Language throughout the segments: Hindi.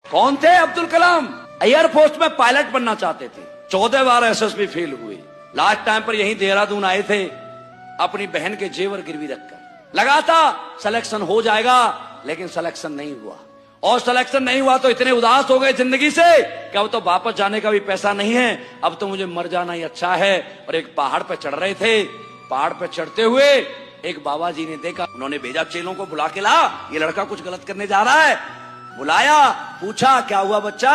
कौन थे? अब्दुल कलाम एयरफोर्स में पायलट बनना चाहते थे। 14 बार एसएसबी फेल हुए। लास्ट टाइम पर यहीं देहरादून आए थे अपनी बहन के जेवर गिरवी रखकर। लगा था सिलेक्शन हो जाएगा, लेकिन सिलेक्शन नहीं हुआ। और सिलेक्शन नहीं हुआ तो इतने उदास हो गए जिंदगी से कि अब तो वापस जाने का भी पैसा नहीं है, अब तो मुझे मर जाना ही अच्छा है। और एक पहाड़ पे चढ़ रहे थे। पहाड़ पे चढ़ते हुए एक बाबा जी ने देखा, उन्होंने भेजा चेलों को, बुला के ला, ये लड़का कुछ गलत करने जा रहा है। बुलाया, पूछा क्या हुआ बच्चा?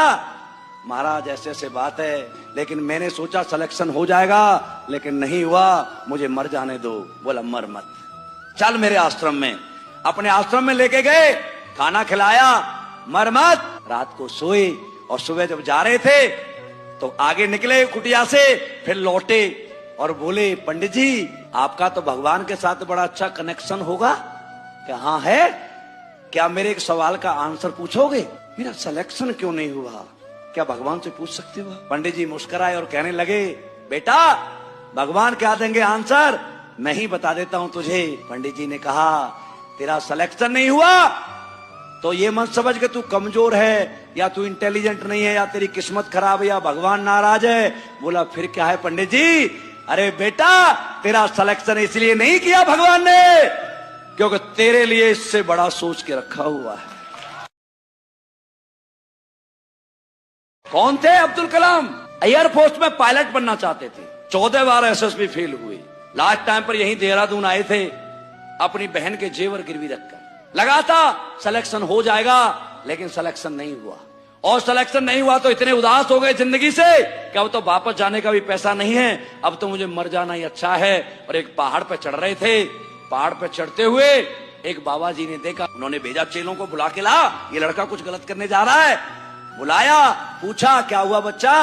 महाराज ऐसे ऐसे बात है, लेकिन मैंने सोचा सिलेक्शन हो जाएगा, लेकिन नहीं हुआ, मुझे मर जाने दो। बोला मर मत, चल मेरे आश्रम में। अपने आश्रम में लेके गए, खाना खिलाया, मर मत। रात को सोए और सुबह जब जा रहे थे तो आगे निकले कुटिया से, फिर लौटे और बोले पंडित जी आपका तो भगवान के साथ बड़ा अच्छा कनेक्शन होगा। क्या हाँ है? क्या मेरे एक सवाल का आंसर पूछोगे? मेरा सिलेक्शन क्यों नहीं हुआ, क्या भगवान से पूछ सकते हो? पंडित जी मुस्कुराए और कहने लगे बेटा भगवान क्या देंगे आंसर, मैं ही बता देता हूं तुझे। पंडित जी ने कहा तेरा सिलेक्शन नहीं हुआ तो ये मत समझ के तू कमजोर है या तू इंटेलिजेंट नहीं है या तेरी किस्मत खराब है या भगवान नाराज है। बोला फिर क्या है पंडित जी? अरे बेटा तेरा सिलेक्शन इसलिए नहीं किया भगवान ने क्योंकि तेरे लिए इससे बड़ा सोच के रखा हुआ है। कौन थे? अब्दुल कलाम एयरफोर्स में पायलट बनना चाहते थे। 14 बार एसएसबी फेल हुए। लास्ट टाइम पर यहीं देहरादून आए थे अपनी बहन के जेवर गिरवी रखकर। लगा था सिलेक्शन हो जाएगा, लेकिन सिलेक्शन नहीं हुआ। और सिलेक्शन नहीं हुआ तो इतने उदास हो गए जिंदगी से कि अब तो वापस जाने का भी पैसा नहीं है, अब तो मुझे मर जाना ही अच्छा है। और एक पहाड़ पे चढ़ रहे थे। पहाड़ पे चढ़ते हुए एक बाबा जी ने देखा, उन्होंने भेजा चेलों को, बुला के ला, ये लड़का कुछ गलत करने जा रहा है। बुलाया, पूछा क्या हुआ बच्चा?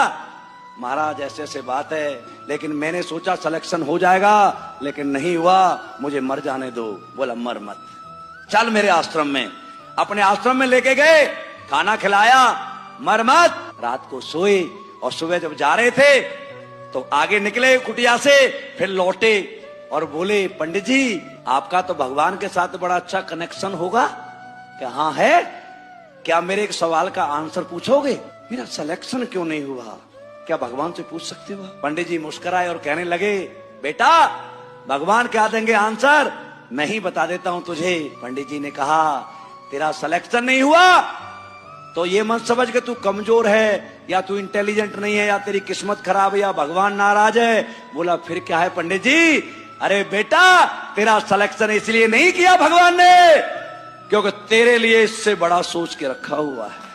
महाराज ऐसे ऐसे बात है, लेकिन मैंने सोचा सिलेक्शन हो जाएगा, लेकिन नहीं हुआ, मुझे मर जाने दो। बोला मर मत, चल मेरे आश्रम में। अपने आश्रम में लेके गए, खाना खिलाया, मर मत। रात को सोए और सुबह जब जा रहे थे तो आगे निकले कुटिया से, फिर लौटे और बोले पंडित जी आपका तो भगवान के साथ बड़ा अच्छा कनेक्शन होगा। क्या हाँ है? क्या मेरे एक सवाल का आंसर पूछोगे? मेरा सिलेक्शन क्यों नहीं हुआ, क्या भगवान से पूछ सकते हो? पंडित जी मुस्कुराए और कहने लगे बेटा भगवान क्या देंगे आंसर, मैं ही बता देता हूं तुझे। पंडित जी ने कहा तेरा सिलेक्शन नहीं हुआ तो ये मत समझ के तू कमजोर है या तू इंटेलिजेंट नहीं है या तेरी किस्मत खराब है या भगवान नाराज है। बोला फिर क्या है पंडित जी? अरे बेटा तेरा सिलेक्शन इसलिए नहीं किया भगवान ने क्योंकि तेरे लिए इससे बड़ा सोच के रखा हुआ है।